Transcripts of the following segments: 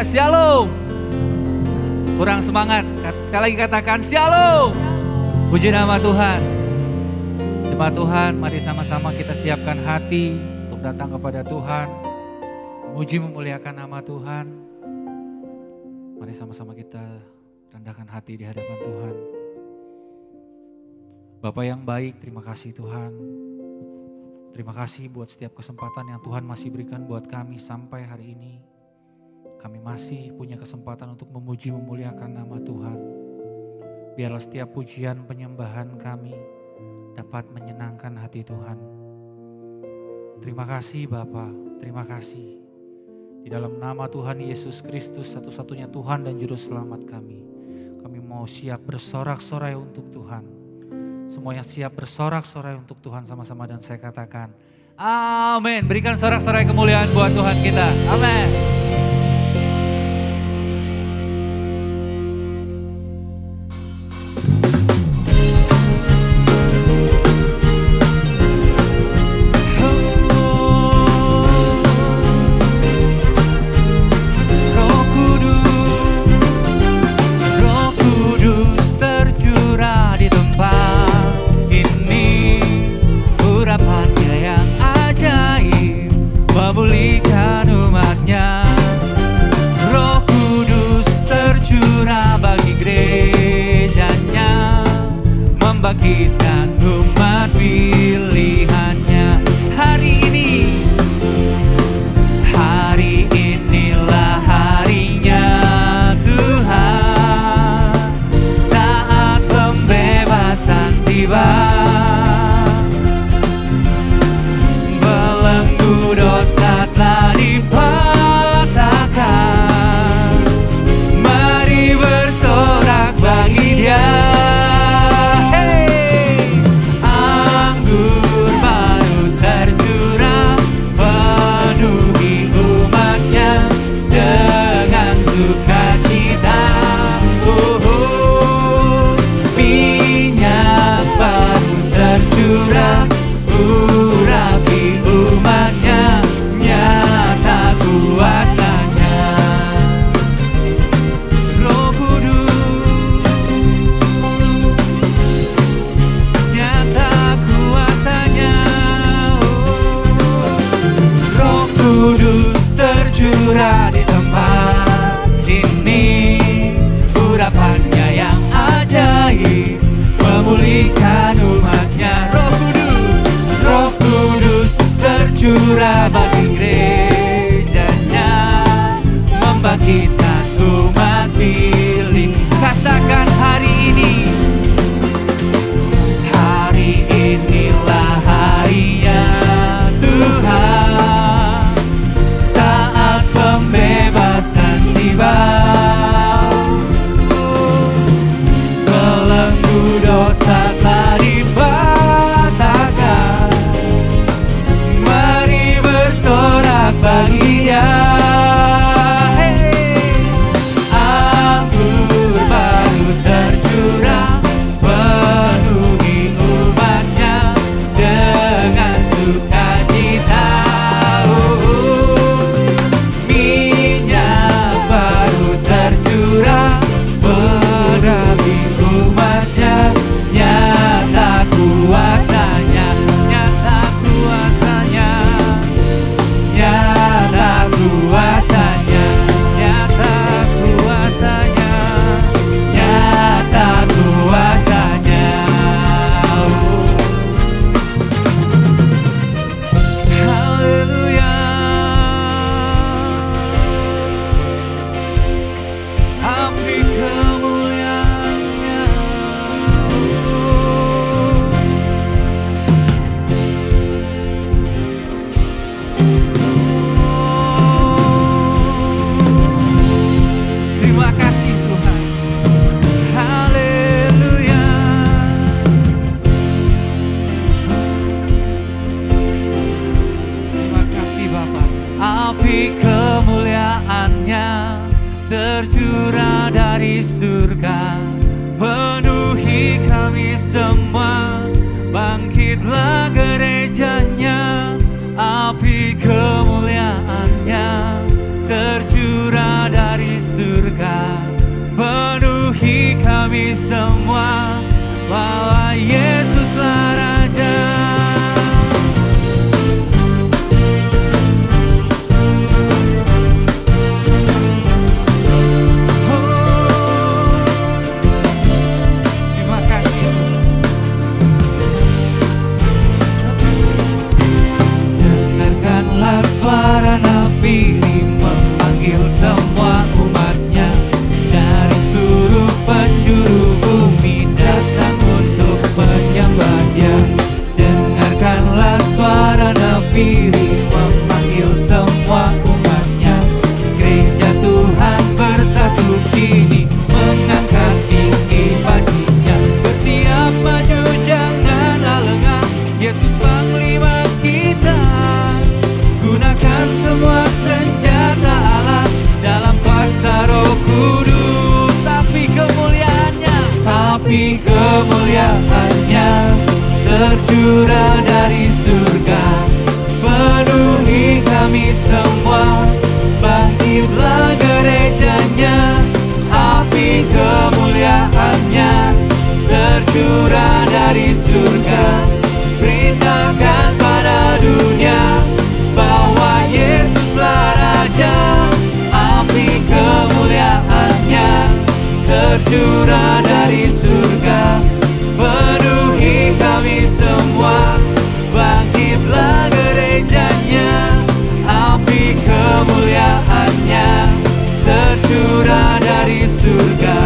shalom. Kurang semangat, sekali lagi katakan shalom. Puji nama Tuhan. Jemaat Tuhan, mari sama-sama kita siapkan hati untuk datang kepada Tuhan, memuji memuliakan nama Tuhan. Mari sama-sama kita rendahkan hati di hadapan Tuhan. Bapa yang baik, terima kasih Tuhan. Terima kasih buat setiap kesempatan yang Tuhan masih berikan buat kami sampai hari ini. Kami masih punya kesempatan untuk memuji memuliakan nama Tuhan. Biarlah setiap pujian penyembahan kami dapat menyenangkan hati Tuhan. Terima kasih Bapa, terima kasih. Di dalam nama Tuhan Yesus Kristus, satu-satunya Tuhan dan Juru Selamat kami mau siap bersorak-sorai untuk Tuhan. Semuanya siap bersorak-sorai untuk Tuhan sama-sama dan saya katakan amin. Berikan sorak-sorai kemuliaan buat Tuhan kita. Amin. Memulihkan umatnya, Roh Kudus tercurah bagi gerejanya, membangkitkan umat pilihannya. Hari inilah harinya Tuhan, saat pembebasan tiba. Dosa telah dipatahkan, mari bersorak bagi Dia. Hey! Anggur baru tercurah, penuhi umatnya dengan sukacita. Minyak baru tercurah, urapi umatnya, nyata kuasanya. Roh Kudus, nyata kuasanya. Roh Kudus tercurah di tempat ini, urapannya yang ajaib, memulihkan umatnya. Roh Kudus tercurah bagi gerejanya, membangkitkan umat pilih. Katakan hari inilah harinya Tuhan, saat pembebasan tiba. Belenggu dosa telah dipatahkan, mari bersorak bagi Dia. Hey! Anggur baru tercurah, penuhi umatnya dengan sukacita. Minyak baru tercurah, berapi umatnya, nyata kuasanya, nyata kuasanya, nyata kuasanya, nyata kuasanya, nyata kuasanya. Haleluya, api kemuliaannya. Terima kasih Tuhan. Haleluya. Terima kasih Bapa. Api kemuliaannya tercurah dari surga, penuhi kami semua. Bangkitlah gerejanya, api kemuliaannya tercurah dari kemuliaan-Nya tercurah dari surga, penuhi kami semua. Bangkitlah gerejanya, api kemuliaan-Nya tercurah dari surga. Beritakan pada dunia bahwa Yesuslah Raja. Api kemuliaan-Nya tercurah dari surga, penuhi kami semua. Bangkitlah gerejanya, api kemuliaan-Nya tercurah dari surga.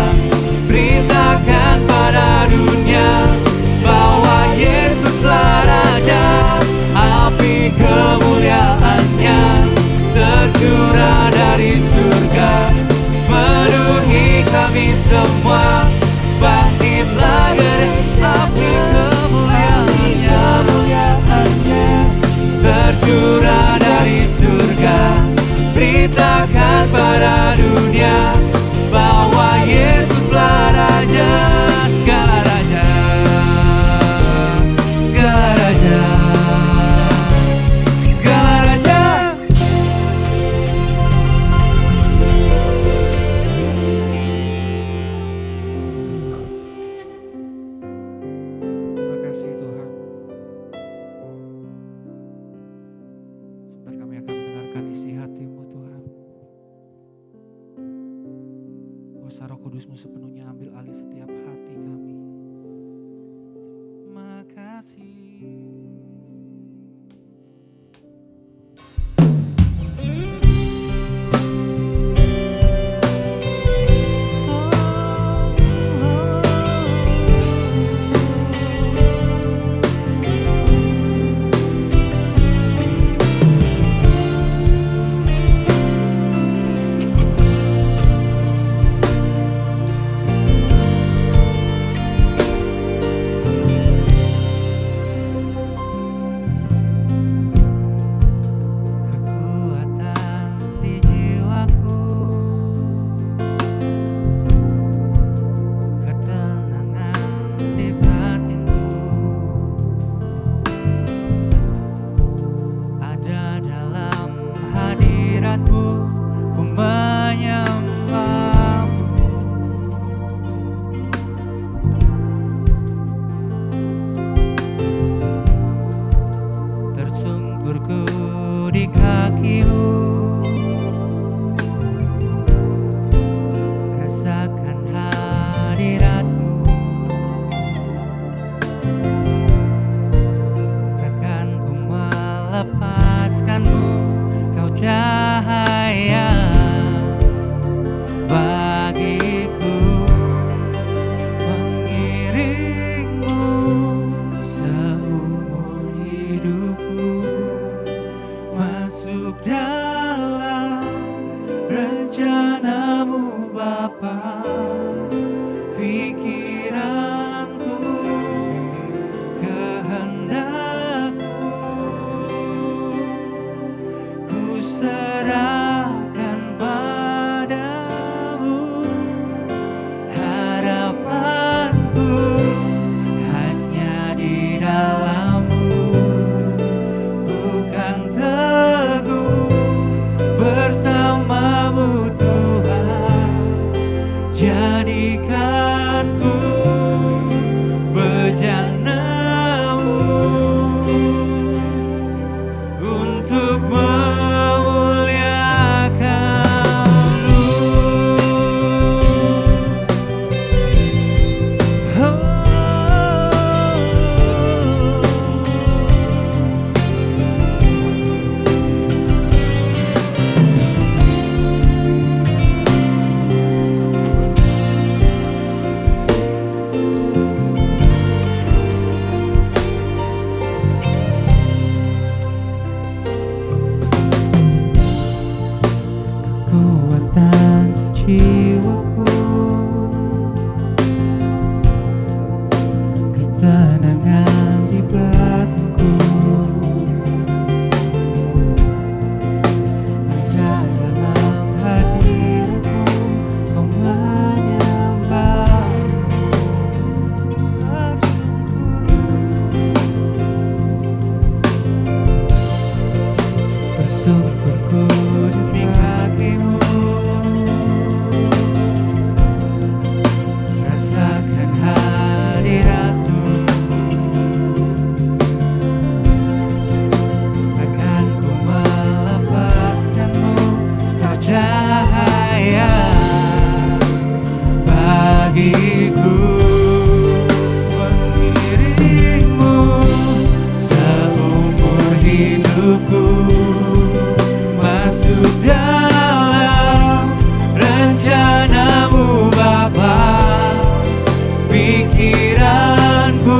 pikiranku,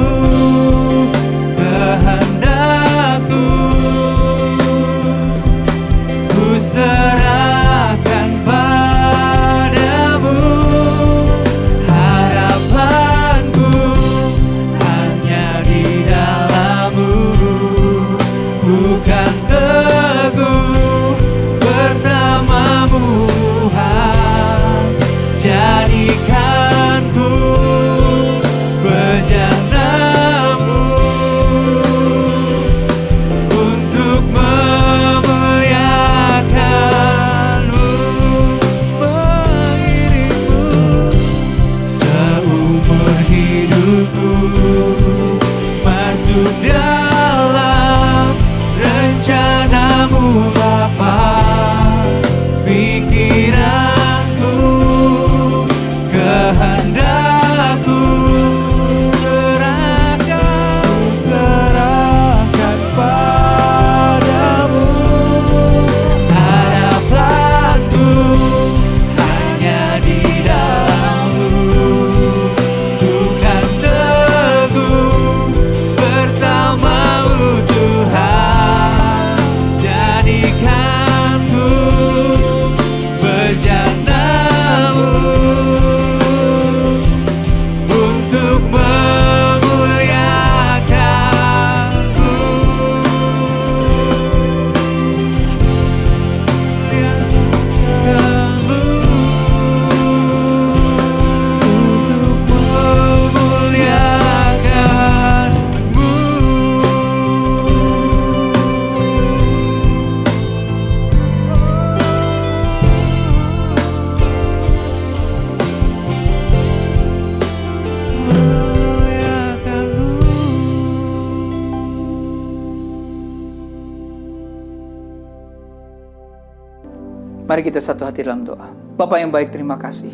kehendakku, ku serahkan padamu. Harapanku hanya di dalam-Mu, bukan teguh bersama-Mu. Jadikanku bejana-Mu untuk memuliakan-Mu, mengiringmu seumur hidupku, masuk dalam rencana-Mu Bapa. Pikiranku, kehendakku, serahkan padamu. Harapanku hanya di dalam-Mu, bukan teguh bersama-Mu Tuhan. Jadikanku bejana-Mu untuk memuliakan-Mu. Untuk memuliakan-Mu. Mari kita satu hati dalam doa. Bapa yang baik, terima kasih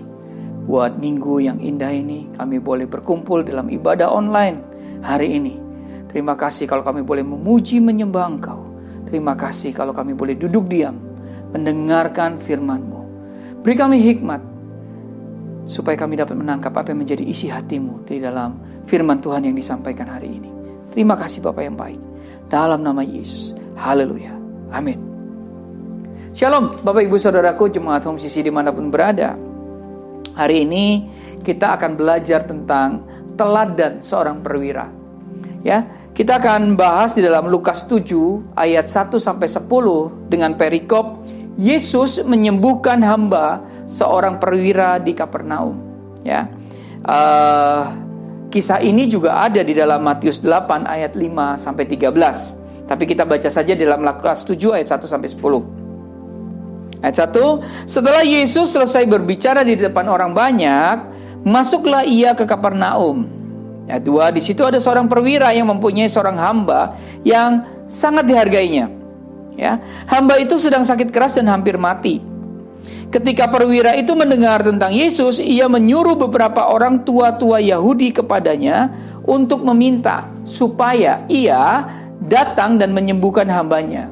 buat minggu yang indah ini. Kami boleh berkumpul dalam ibadah online hari ini. Terima kasih kalau kami boleh memuji menyembah Engkau. Terima kasih kalau kami boleh duduk diam mendengarkan firman-Mu. Beri kami hikmat supaya kami dapat menangkap apa yang menjadi isi hati-Mu di dalam firman Tuhan yang disampaikan hari ini. Terima kasih Bapa yang baik. Dalam nama Yesus. Haleluya. Amin. Shalom Bapak Ibu Saudaraku, jemaat Home CC dimanapun berada. Hari ini kita akan belajar tentang teladan seorang perwira. Ya, kita akan bahas di dalam Lukas 7 ayat 1-10 dengan perikop Yesus menyembuhkan hamba seorang perwira di Kapernaum. Ya, kisah ini juga ada di dalam Matius 8 ayat 5-13. Tapi kita baca saja di dalam Lukas 7 ayat 1-10. Ayat 1, setelah Yesus selesai berbicara di depan orang banyak, masuklah ia ke Kapernaum. Ayat 2, di situ ada seorang perwira yang mempunyai seorang hamba yang sangat dihargainya. Ya, hamba itu sedang sakit keras dan hampir mati. Ketika perwira itu mendengar tentang Yesus, ia menyuruh beberapa orang tua-tua Yahudi kepadanya untuk meminta supaya ia datang dan menyembuhkan hambanya.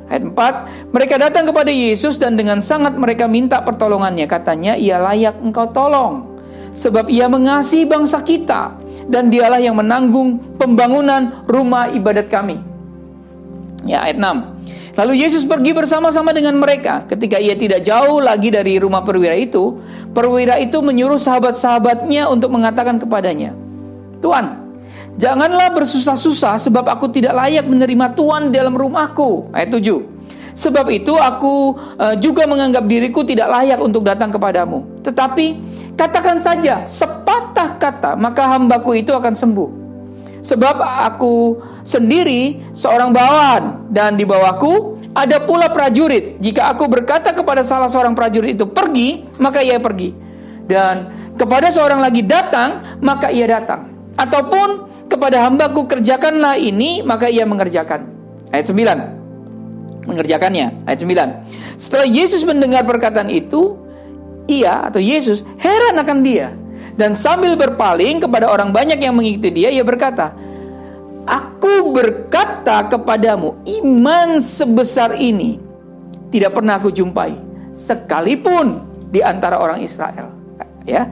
Ayat 4, mereka datang kepada Yesus dan dengan sangat mereka minta pertolongannya. Katanya, ia layak engkau tolong, sebab ia mengasihi bangsa kita, dan dialah yang menanggung pembangunan rumah ibadat kami. Ya, ayat 6, lalu Yesus pergi bersama-sama dengan mereka. Ketika ia tidak jauh lagi dari rumah perwira itu menyuruh sahabat-sahabatnya untuk mengatakan kepadanya, Tuan, janganlah bersusah-susah, sebab aku tidak layak menerima Tuhan dalam rumahku. Ayat 7, sebab itu aku juga menganggap diriku tidak layak untuk datang kepadamu. Tetapi katakan saja sepatah kata, maka hambaku itu akan sembuh. Sebab aku sendiri seorang bawahan, dan di bawahku ada pula prajurit. Jika aku berkata kepada salah seorang prajurit itu pergi, maka ia pergi. Dan kepada seorang lagi datang, maka ia datang. Ataupun kepada hambaku kerjakanlah ini, maka ia mengerjakan. Ayat 9, mengerjakannya. Ayat 9, setelah Yesus mendengar perkataan itu, Yesus heran akan dia. Dan sambil berpaling kepada orang banyak yang mengikuti dia, ia berkata, aku berkata kepadamu, iman sebesar ini tidak pernah aku jumpai, sekalipun di antara orang Israel. Ya,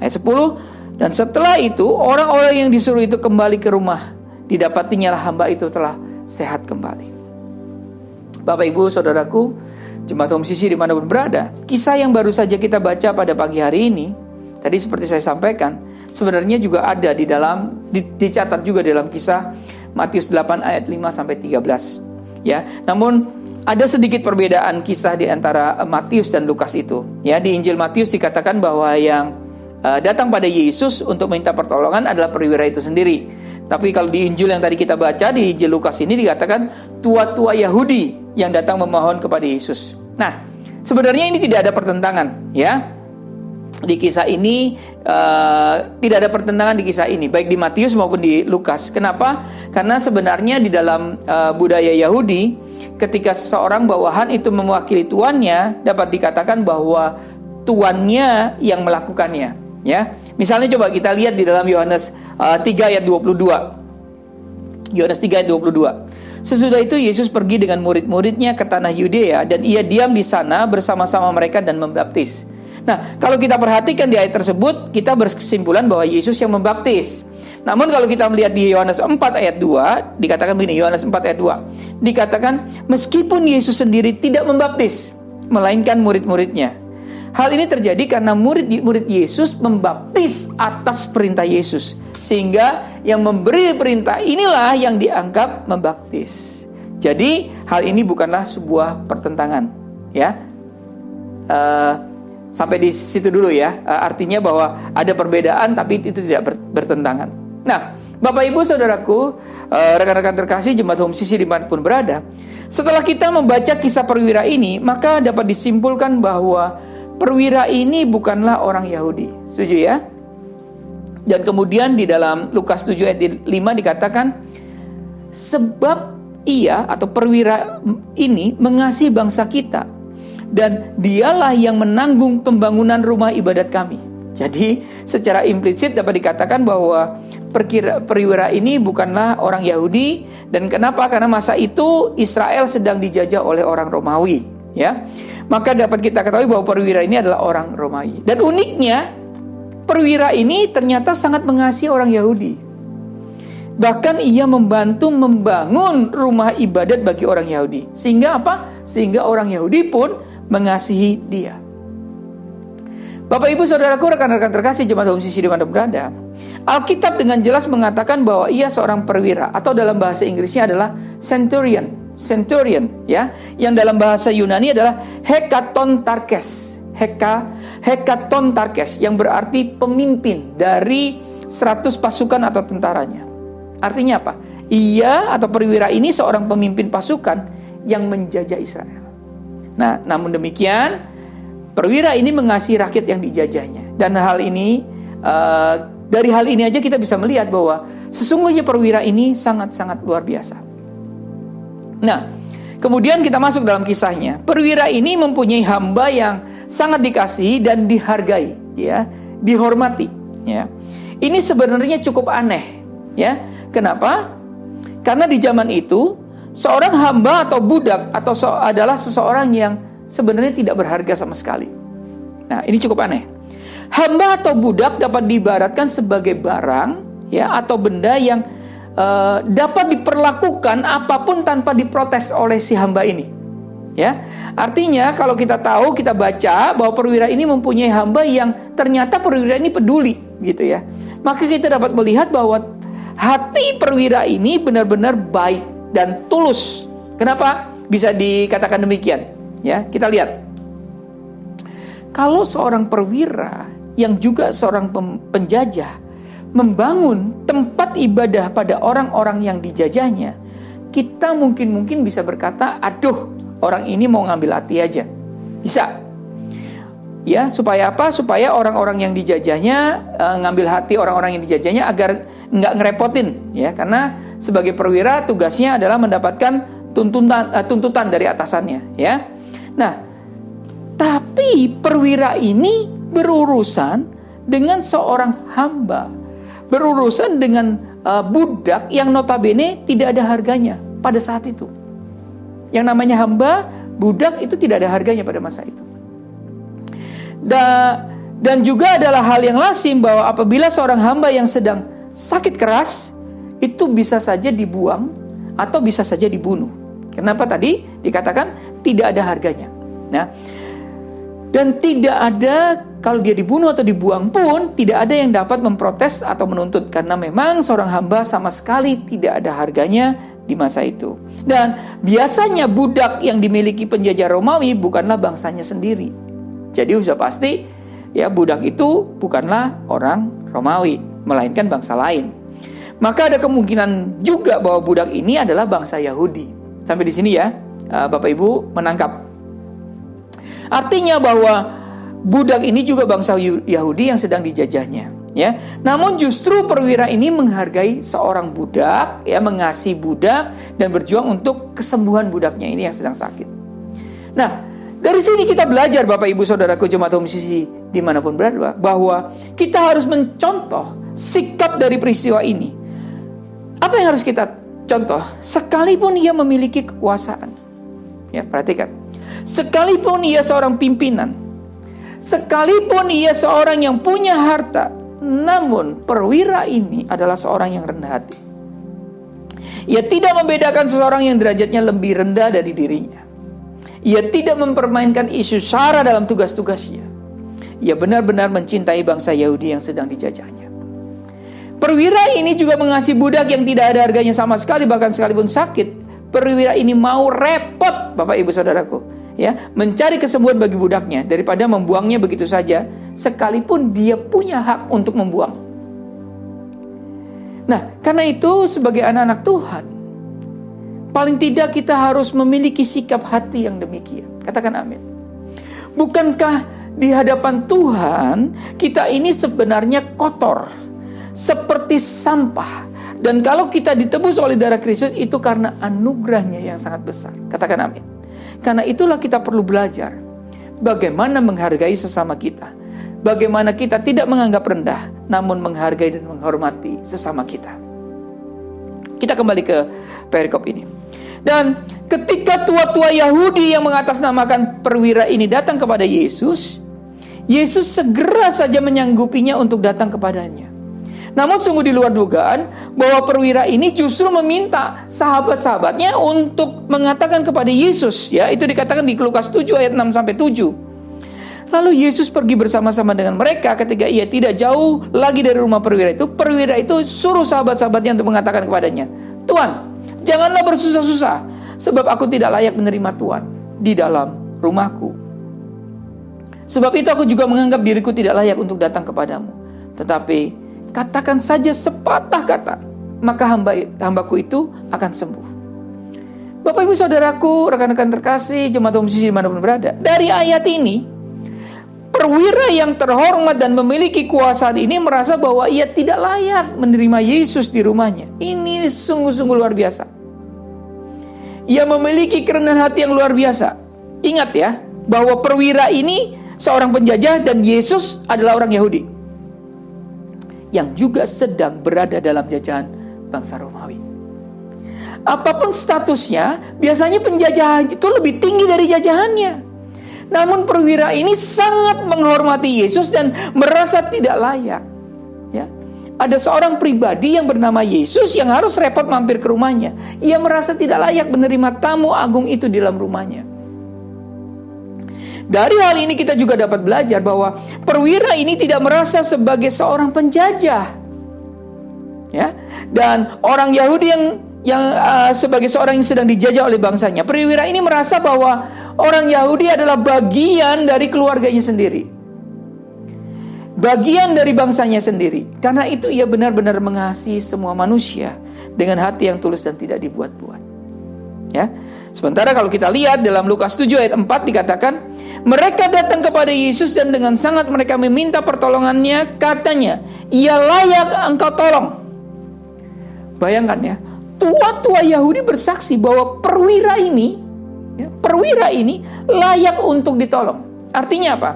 ayat 10, Dan setelah itu orang-orang yang disuruh itu kembali ke rumah. Didapatinya hamba itu telah sehat kembali. Bapak Ibu Saudaraku, Jemaat Home CC dimanapun berada, kisah yang baru saja kita baca pada pagi hari ini, tadi seperti saya sampaikan, sebenarnya juga ada di dalam, dicatat juga dalam kisah Matius 8 ayat 5-13. Ya, namun ada sedikit perbedaan kisah di antara Matius dan Lukas itu. Ya, di Injil Matius dikatakan bahwa yang datang pada Yesus untuk minta pertolongan adalah perwira itu sendiri. Tapi kalau di Injil yang tadi kita baca, di Injil Lukas ini dikatakan tua-tua Yahudi yang datang memohon kepada Yesus. Nah, sebenarnya ini tidak ada pertentangan, ya. Di kisah ini tidak ada pertentangan di kisah ini, baik di Matius maupun di Lukas. Kenapa? Karena sebenarnya di dalam budaya Yahudi, ketika seseorang bawahan itu mewakili tuannya, dapat dikatakan bahwa tuannya yang melakukannya. Ya, misalnya coba kita lihat di dalam Yohanes 3 ayat 22. Yohanes 3 ayat 22. Sesudah itu Yesus pergi dengan murid-muridnya ke tanah Yudea dan ia diam di sana bersama-sama mereka dan membaptis. Nah, kalau kita perhatikan di ayat tersebut, kita berkesimpulan bahwa Yesus yang membaptis. Namun kalau kita melihat di Yohanes 4 ayat 2, dikatakan begini, Yohanes 4 ayat 2. Dikatakan meskipun Yesus sendiri tidak membaptis, melainkan murid-muridnya. Hal ini terjadi karena murid-murid Yesus membaptis atas perintah Yesus. Sehingga yang memberi perintah inilah yang dianggap membaptis. Jadi hal ini bukanlah sebuah pertentangan. Ya, sampai di situ dulu ya. Artinya bahwa ada perbedaan tapi itu tidak bertentangan. Nah, Bapak Ibu Saudaraku, rekan-rekan terkasih Jemaat Home CC dimanapun berada, setelah kita membaca kisah perwira ini, maka dapat disimpulkan bahwa perwira ini bukanlah orang Yahudi. Setuju ya? Dan kemudian di dalam Lukas 7 ayat 5 dikatakan, sebab ia atau perwira ini mengasihi bangsa kita, dan dialah yang menanggung pembangunan rumah ibadat kami. Jadi secara implisit dapat dikatakan bahwa perwira ini bukanlah orang Yahudi. Dan kenapa? Karena masa itu Israel sedang dijajah oleh orang Romawi. Ya, maka dapat kita ketahui bahwa perwira ini adalah orang Romawi. Dan uniknya, perwira ini ternyata sangat mengasihi orang Yahudi. Bahkan ia membantu membangun rumah ibadat bagi orang Yahudi. Sehingga apa? Sehingga orang Yahudi pun mengasihi dia. Bapak Ibu Saudaraku, rekan-rekan terkasih Jemaat Home CC di mana berada, Alkitab dengan jelas mengatakan bahwa ia seorang perwira, atau dalam bahasa Inggrisnya adalah centurion, ya, yang dalam bahasa Yunani adalah hekatontarkes, hekatontarkes, yang berarti pemimpin dari 100 pasukan atau tentaranya. Artinya apa? Ia atau perwira ini seorang pemimpin pasukan yang menjajah Israel. Nah, namun demikian, perwira ini mengasihi rakyat yang dijajahnya. Dan hal ini, dari hal ini aja kita bisa melihat bahwa sesungguhnya perwira ini sangat-sangat luar biasa. Nah, kemudian kita masuk dalam kisahnya. Perwira ini mempunyai hamba yang sangat dikasihi dan dihargai, ya, dihormati, ya. Ini sebenarnya cukup aneh, ya. Kenapa? Karena di zaman itu seorang hamba atau budak adalah seseorang yang sebenarnya tidak berharga sama sekali. Nah, ini cukup aneh. Hamba atau budak dapat diibaratkan sebagai barang, ya, atau benda yang dapat diperlakukan apapun tanpa diprotes oleh si hamba ini. Ya, artinya kalau kita tahu, kita baca bahwa perwira ini mempunyai hamba yang ternyata perwira ini peduli, gitu ya. Maka kita dapat melihat bahwa hati perwira ini benar-benar baik dan tulus. Kenapa bisa dikatakan demikian? Ya, kita lihat. Kalau seorang perwira yang juga seorang penjajah membangun tempat ibadah pada orang-orang yang dijajahnya, kita mungkin bisa berkata, aduh, orang ini mau ngambil hati aja. Bisa. Ya, supaya apa? Supaya orang-orang yang dijajahnya ngambil hati orang-orang yang dijajahnya agar nggak ngerepotin, ya. Karena sebagai perwira tugasnya adalah mendapatkan tuntutan dari atasannya, ya. Nah, tapi perwira ini berurusan dengan seorang hamba, berurusan dengan budak yang notabene tidak ada harganya pada saat itu. Yang namanya hamba, budak itu tidak ada harganya pada masa itu. Dan juga adalah hal yang lazim bahwa apabila seorang hamba yang sedang sakit keras, itu bisa saja dibuang atau bisa saja dibunuh. Kenapa tadi dikatakan tidak ada harganya? Nah, dan tidak ada, kalau dia dibunuh atau dibuang pun, tidak ada yang dapat memprotes atau menuntut. Karena memang seorang hamba sama sekali tidak ada harganya di masa itu. Dan biasanya budak yang dimiliki penjajah Romawi bukanlah bangsanya sendiri. Jadi sudah pasti, ya, budak itu bukanlah orang Romawi, melainkan bangsa lain. Maka ada kemungkinan juga bahwa budak ini adalah bangsa Yahudi. Sampai di sini ya, Bapak Ibu menangkap. Artinya bahwa budak ini juga bangsa Yahudi yang sedang dijajahnya, ya. Namun justru perwira ini menghargai seorang budak, ya, mengasihi budak dan berjuang untuk kesembuhan budaknya ini yang sedang sakit. Nah, dari sini kita belajar, Bapak Ibu Saudaraku jemaat Home CC dimanapun berada, bahwa kita harus mencontoh sikap dari peristiwa ini. Apa yang harus kita contoh? Sekalipun ia memiliki kekuasaan, ya, perhatikan. Sekalipun ia seorang pimpinan, sekalipun ia seorang yang punya harta, namun perwira ini adalah seorang yang rendah hati. Ia tidak membedakan seseorang yang derajatnya lebih rendah dari dirinya. Ia tidak mempermainkan isu SARA dalam tugas-tugasnya. Ia benar-benar mencintai bangsa Yahudi yang sedang dijajahnya. Perwira ini juga mengasihi budak yang tidak ada harganya sama sekali, bahkan sekalipun sakit. Perwira ini mau repot, Bapak Ibu Saudaraku, ya, mencari kesembuhan bagi budaknya daripada membuangnya begitu saja, sekalipun dia punya hak untuk membuang. Nah, karena itu sebagai anak-anak Tuhan, paling tidak kita harus memiliki sikap hati yang demikian. Katakan amin. Bukankah di hadapan Tuhan kita ini sebenarnya kotor, seperti sampah? Dan kalau kita ditebus oleh darah Kristus, itu karena anugerahnya yang sangat besar. Katakan amin. Karena itulah kita perlu belajar bagaimana menghargai sesama kita. Bagaimana kita tidak menganggap rendah, namun menghargai dan menghormati sesama kita. Kita kembali ke perikop ini. Dan ketika tua-tua Yahudi yang mengatasnamakan perwira ini datang kepada Yesus, Yesus segera saja menyanggupinya untuk datang kepadanya. Namun sungguh di luar dugaan bahwa perwira ini justru meminta sahabat-sahabatnya untuk mengatakan kepada Yesus, ya, itu dikatakan di Lukas 7 ayat 6 sampai 7. Lalu Yesus pergi bersama-sama dengan mereka. Ketika ia tidak jauh lagi dari rumah perwira itu suruh sahabat-sahabatnya untuk mengatakan kepadanya, "Tuan, janganlah bersusah-susah, sebab aku tidak layak menerima Tuan di dalam rumahku. Sebab itu aku juga menganggap diriku tidak layak untuk datang kepadamu. Tetapi katakan saja sepatah kata, maka hambaku itu akan sembuh." Bapak Ibu Saudaraku, rekan-rekan terkasih, jemaat Home CC dimanapun berada, dari ayat ini, perwira yang terhormat dan memiliki kuasa ini merasa bahwa ia tidak layak menerima Yesus di rumahnya. Ini sungguh-sungguh luar biasa. Ia memiliki kerendahan hati yang luar biasa. Ingat ya, bahwa perwira ini seorang penjajah dan Yesus adalah orang Yahudi yang juga sedang berada dalam jajahan bangsa Romawi. Apapun statusnya, biasanya penjajahan itu lebih tinggi dari jajahannya. Namun perwira ini sangat menghormati Yesus dan merasa tidak layak. Ya, ada seorang pribadi yang bernama Yesus yang harus repot mampir ke rumahnya. Ia merasa tidak layak menerima tamu agung itu di dalam rumahnya. Dari hal ini kita juga dapat belajar bahwa perwira ini tidak merasa sebagai seorang penjajah, ya, dan orang Yahudi yang sebagai seorang yang sedang dijajah oleh bangsanya. Perwira ini merasa bahwa orang Yahudi adalah bagian dari keluarganya sendiri, bagian dari bangsanya sendiri. Karena itu ia benar-benar mengasihi semua manusia dengan hati yang tulus dan tidak dibuat-buat. Ya. Sementara kalau kita lihat dalam Lukas 7 ayat 4 dikatakan, mereka datang kepada Yesus dan dengan sangat mereka meminta pertolongannya, katanya, ia layak engkau tolong. Bayangkan ya, tua-tua Yahudi bersaksi bahwa perwira ini layak untuk ditolong. Artinya apa?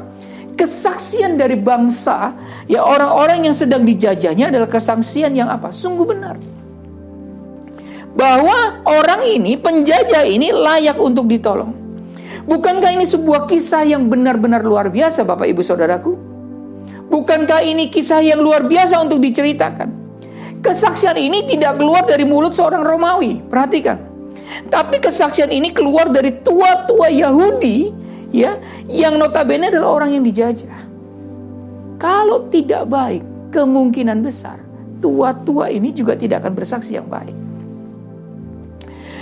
Kesaksian dari bangsa, ya, orang-orang yang sedang dijajahnya adalah kesaksian yang apa? Sungguh benar. Bahwa orang ini, penjajah ini layak untuk ditolong. Bukankah ini sebuah kisah yang benar-benar luar biasa, Bapak Ibu Saudaraku? Bukankah ini kisah yang luar biasa untuk diceritakan? Kesaksian ini tidak keluar dari mulut seorang Romawi, perhatikan. Tapi kesaksian ini keluar dari tua-tua Yahudi, ya, yang notabene adalah orang yang dijajah. Kalau tidak baik, kemungkinan besar tua-tua ini juga tidak akan bersaksi yang baik.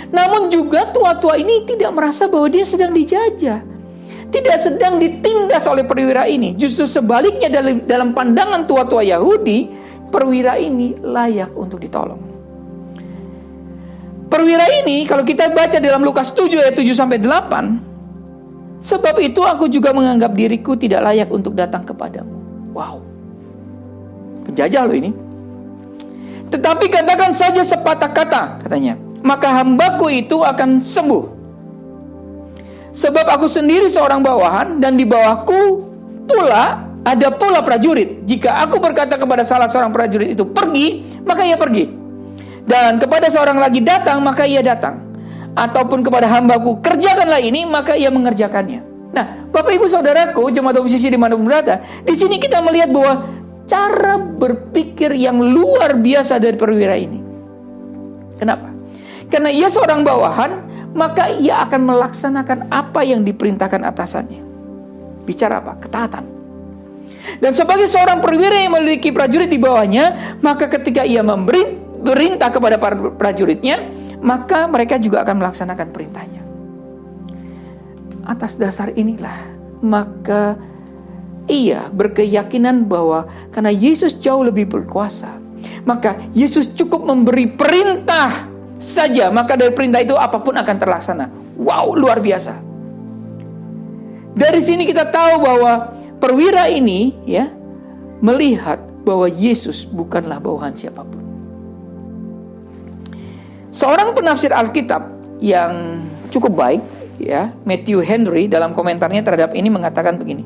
Namun juga tua-tua ini tidak merasa bahwa dia sedang dijajah, tidak sedang ditindas oleh perwira ini. Justru sebaliknya, dalam pandangan tua-tua Yahudi, perwira ini layak untuk ditolong. Perwira ini, kalau kita baca dalam Lukas 7 ayat 7-8, sebab itu aku juga menganggap diriku tidak layak untuk datang kepadamu. Wow, penjajah loh ini. Tetapi katakan saja sepatah kata, katanya, maka hambaku itu akan sembuh. Sebab aku sendiri seorang bawahan, dan di bawahku pula ada pula prajurit. Jika aku berkata kepada salah seorang prajurit itu pergi, maka ia pergi. Dan kepada seorang lagi datang, maka ia datang. Ataupun kepada hambaku kerjakanlah ini, maka ia mengerjakannya. Nah, Bapak Ibu Saudaraku, jemaat musisi dimanapun berada, di sini kita melihat bahwa cara berpikir yang luar biasa dari perwira ini. Kenapa? Karena ia seorang bawahan, maka ia akan melaksanakan apa yang diperintahkan atasannya. Bicara apa? Ketaatan. Dan sebagai seorang perwira yang memiliki prajurit di bawahnya, maka ketika ia memberi perintah kepada para prajuritnya, maka mereka juga akan melaksanakan perintahnya. Atas dasar inilah, maka ia berkeyakinan bahwa karena Yesus jauh lebih berkuasa, maka Yesus cukup memberi perintah saja, maka dari perintah itu apapun akan terlaksana. Wow, luar biasa. Dari sini kita tahu bahwa perwira ini, ya, melihat bahwa Yesus bukanlah bawahan siapapun. Seorang penafsir Alkitab yang cukup baik, ya, Matthew Henry, dalam komentarnya terhadap ini mengatakan begini.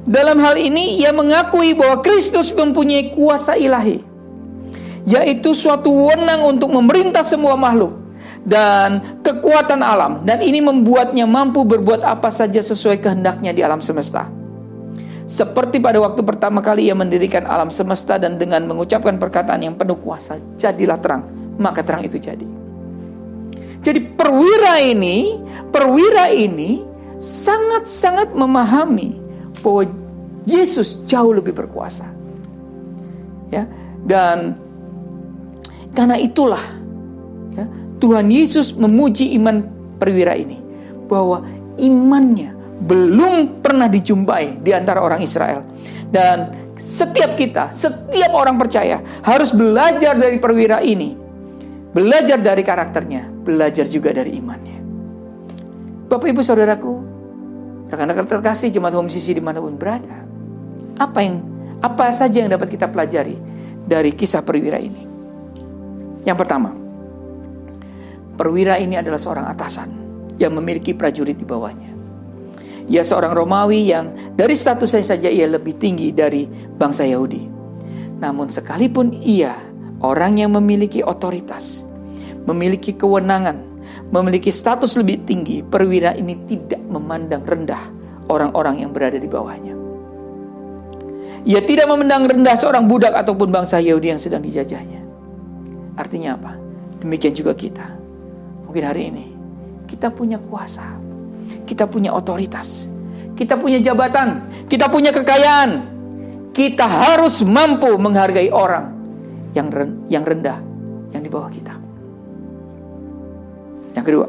Dalam hal ini ia mengakui bahwa Kristus mempunyai kuasa ilahi, yaitu suatu wewenang untuk memerintah semua makhluk dan kekuatan alam, dan ini membuatnya mampu berbuat apa saja sesuai kehendaknya di alam semesta. Seperti pada waktu pertama kali ia mendirikan alam semesta, dan dengan mengucapkan perkataan yang penuh kuasa, jadilah terang, maka terang itu jadi. Jadi perwira ini sangat-sangat memahami bahwa Yesus jauh lebih berkuasa. Ya, dan karena itulah, ya, Tuhan Yesus memuji iman perwira ini, bahwa imannya belum pernah dijumpai di antara orang Israel. Dan setiap orang percaya harus belajar dari perwira ini, belajar dari karakternya, belajar juga dari imannya. Bapak Ibu Saudaraku, rekan-rekan terkasih, jemaat home sisi dimanapun berada, apa saja yang dapat kita pelajari dari kisah perwira ini? Yang pertama, perwira ini adalah seorang atasan yang memiliki prajurit di bawahnya. Ia seorang Romawi yang dari statusnya saja ia lebih tinggi dari bangsa Yahudi. Namun sekalipun ia orang yang memiliki otoritas, memiliki kewenangan, memiliki status lebih tinggi, perwira ini tidak memandang rendah orang-orang yang berada di bawahnya. Ia tidak memandang rendah seorang budak ataupun bangsa Yahudi yang sedang dijajahnya. Artinya apa? Demikian juga kita. Mungkin hari ini kita punya kuasa, kita punya otoritas, kita punya jabatan, kita punya kekayaan. Kita harus mampu menghargai orang yang rendah, yang di bawah kita. Yang kedua,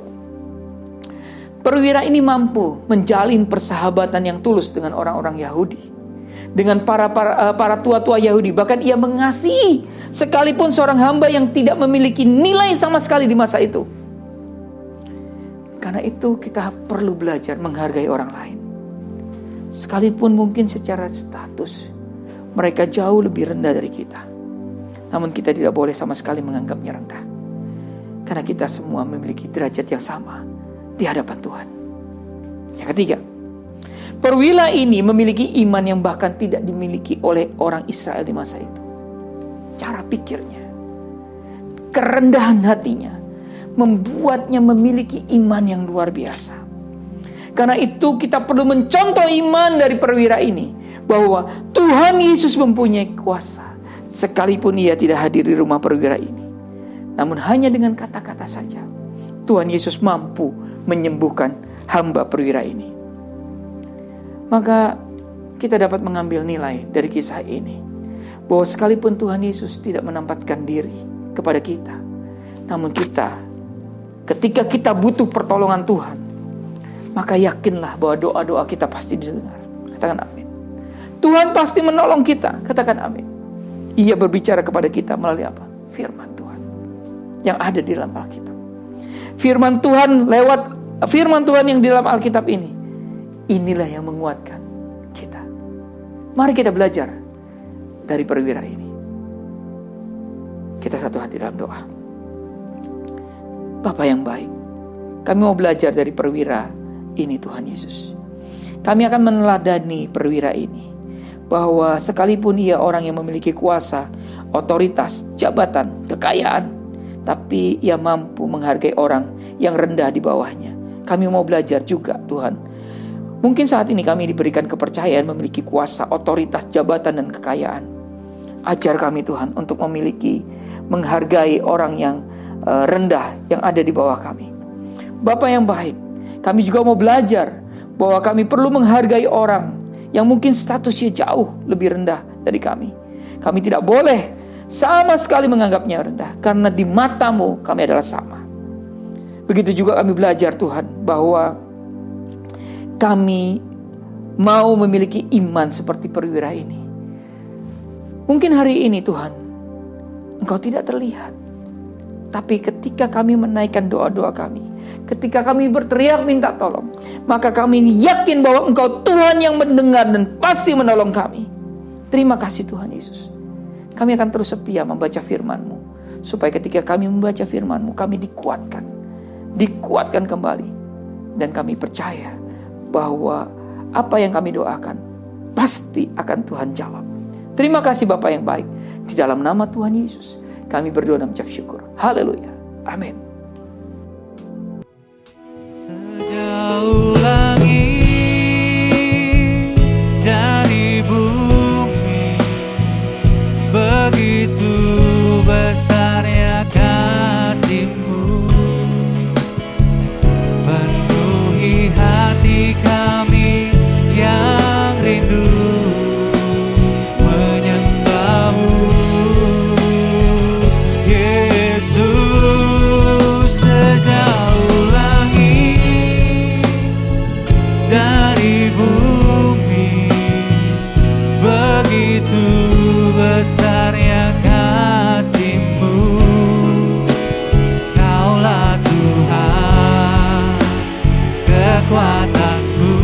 perwira ini mampu menjalin persahabatan yang tulus dengan orang-orang Yahudi, dengan para tua-tua Yahudi. Bahkan ia mengasihi sekalipun seorang hamba yang tidak memiliki nilai sama sekali di masa itu. Karena itu kita perlu belajar menghargai orang lain, sekalipun mungkin secara status mereka jauh lebih rendah dari kita. Namun kita tidak boleh sama sekali menganggapnya rendah, karena kita semua memiliki derajat yang sama di hadapan Tuhan. Yang ketiga, perwira ini memiliki iman yang bahkan tidak dimiliki oleh orang Israel di masa itu. Cara pikirnya, kerendahan hatinya, membuatnya memiliki iman yang luar biasa. Karena itu kita perlu mencontoh iman dari perwira ini, bahwa Tuhan Yesus mempunyai kuasa. Sekalipun ia tidak hadir di rumah perwira ini, namun hanya dengan kata-kata saja Tuhan Yesus mampu menyembuhkan hamba perwira ini. Maka kita dapat mengambil nilai dari kisah ini, bahwa sekalipun Tuhan Yesus tidak menampakkan diri kepada kita, namun ketika kita butuh pertolongan Tuhan, maka yakinlah bahwa doa-doa kita pasti didengar. Katakan amin. Tuhan pasti menolong kita. Katakan amin. Ia berbicara kepada kita melalui apa? Firman Tuhan yang ada di dalam Alkitab. Firman Tuhan lewat firman Tuhan yang di dalam Alkitab ini, inilah yang menguatkan kita. Mari kita belajar dari perwira ini. Kita satu hati dalam doa. Bapa yang baik, kami mau belajar dari perwira ini Tuhan Yesus. Kami akan meneladani perwira ini, bahwa sekalipun ia orang yang memiliki kuasa, otoritas, jabatan, kekayaan, tapi ia mampu menghargai orang yang rendah di bawahnya. Kami mau belajar juga Tuhan. Mungkin saat ini kami diberikan kepercayaan memiliki kuasa, otoritas, jabatan, dan kekayaan. Ajar kami Tuhan untuk menghargai orang yang rendah yang ada di bawah kami. Bapa yang baik, kami juga mau belajar bahwa kami perlu menghargai orang yang mungkin statusnya jauh lebih rendah dari kami. Kami tidak boleh sama sekali menganggapnya rendah, karena di mata-Mu kami adalah sama. Begitu juga kami belajar Tuhan, bahwa kami mau memiliki iman seperti perwira ini. Mungkin hari ini Tuhan, Engkau tidak terlihat, tapi ketika kami menaikkan doa-doa kami, ketika kami berteriak minta tolong, maka kami yakin bahwa Engkau Tuhan yang mendengar dan pasti menolong kami. Terima kasih Tuhan Yesus. Kami akan terus setia membaca firman-Mu, supaya ketika kami membaca firman-Mu, kami dikuatkan kembali. Dan kami percaya bahwa apa yang kami doakan pasti akan Tuhan jawab. Terima kasih Bapa yang baik. Di dalam nama Tuhan Yesus kami berdoa dan mengucap syukur. Haleluya. Amin. Sejauh langit dari bumi, begitu besarnya kasih-Mu, penuhi hati kami yang rindu menyembah-Mu. Yesus, sejauh langit dari bumi, begitu besarnya kasih-Mu. Kaulah Tuhan, kekuatanku,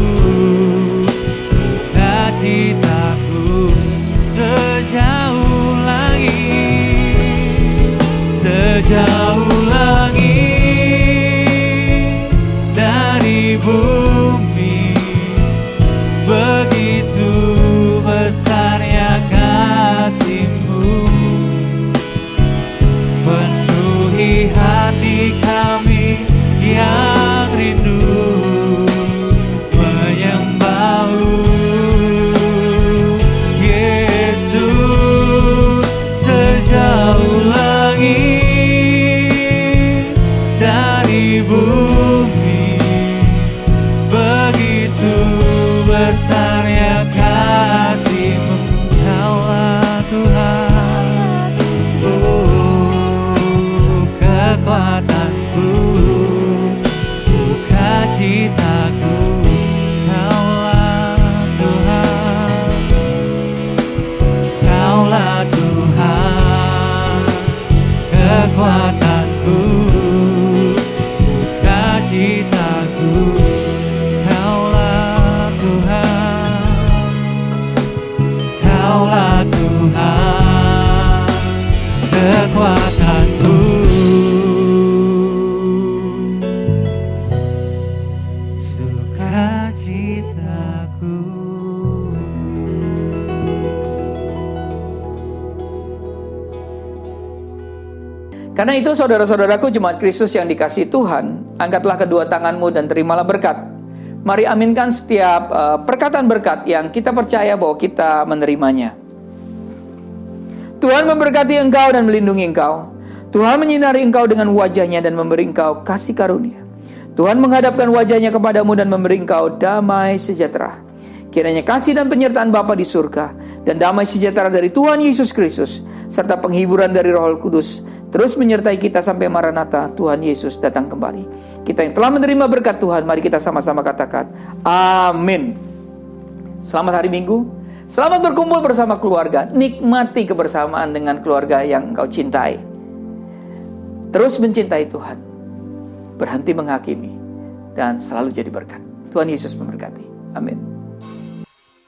sukacitaku. Sejauh langit, sejauh langit dari bumi, begitu besarnya kasih-Mu, penuhi hati kami yang rindu menyembah-Mu. Yesus, sejauh langit dari bumi, begitu besarnya kasih-Mu. Kaulah Tuhan, kekuatanku, sukacitaku. Kaulah Tuhan, Kaulah Tuhan, kekuatanku, sukacitaku. Kaulah Tuhan, Kaulah Tuhan, kekuatanku, sukacitaku. Karena itu saudara-saudaraku jemaat Kristus yang dikasihi Tuhan, angkatlah kedua tanganmu dan terimalah berkat. Mari aminkan setiap perkataan berkat yang kita percaya bahwa kita menerimanya. Tuhan memberkati engkau dan melindungi engkau. Tuhan menyinari engkau dengan wajah-Nya dan memberi engkau kasih karunia. Tuhan menghadapkan wajah-Nya kepadamu dan memberi engkau damai sejahtera. Kiranya kasih dan penyertaan Bapa di surga dan damai sejahtera dari Tuhan Yesus Kristus serta penghiburan dari Roh Kudus terus menyertai kita sampai Maranatha, Tuhan Yesus datang kembali. Kita yang telah menerima berkat Tuhan, mari kita sama-sama katakan amin. Selamat hari Minggu. Selamat berkumpul bersama keluarga. Nikmati kebersamaan dengan keluarga yang engkau cintai. Terus mencintai Tuhan. Berhenti menghakimi. Dan selalu jadi berkat. Tuhan Yesus memberkati. Amin.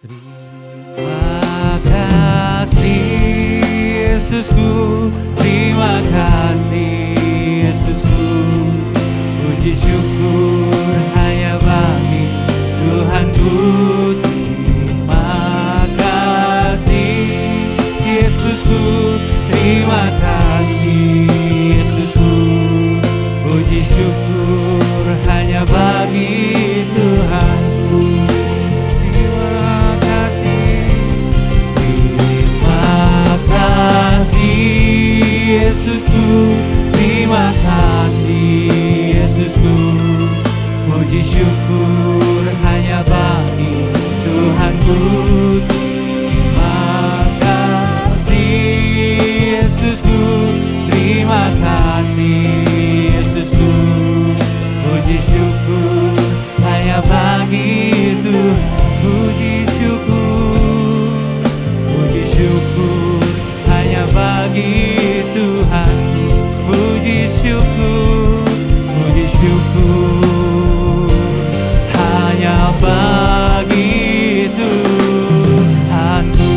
Terima kasih Yesusku, terima kasih Yesusku. Puji syukur hanya bagi Tuhanku. Terima kasih Yesusku, puji syukur hanya bagi Tuhanku. Terima kasih Yesusku, terima kasih Yesusku, puji syukur hanya bagi Tuhanku. Terima kasih Yesusku, puji syukur hanya bagi Tuhan. Puji syukur hanya bagi Tuhan. Puji syukur hanya bagi Tuhanku.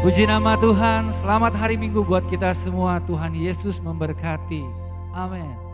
Puji nama Tuhan, selamat hari Minggu buat kita semua. Tuhan Yesus memberkati. Amin.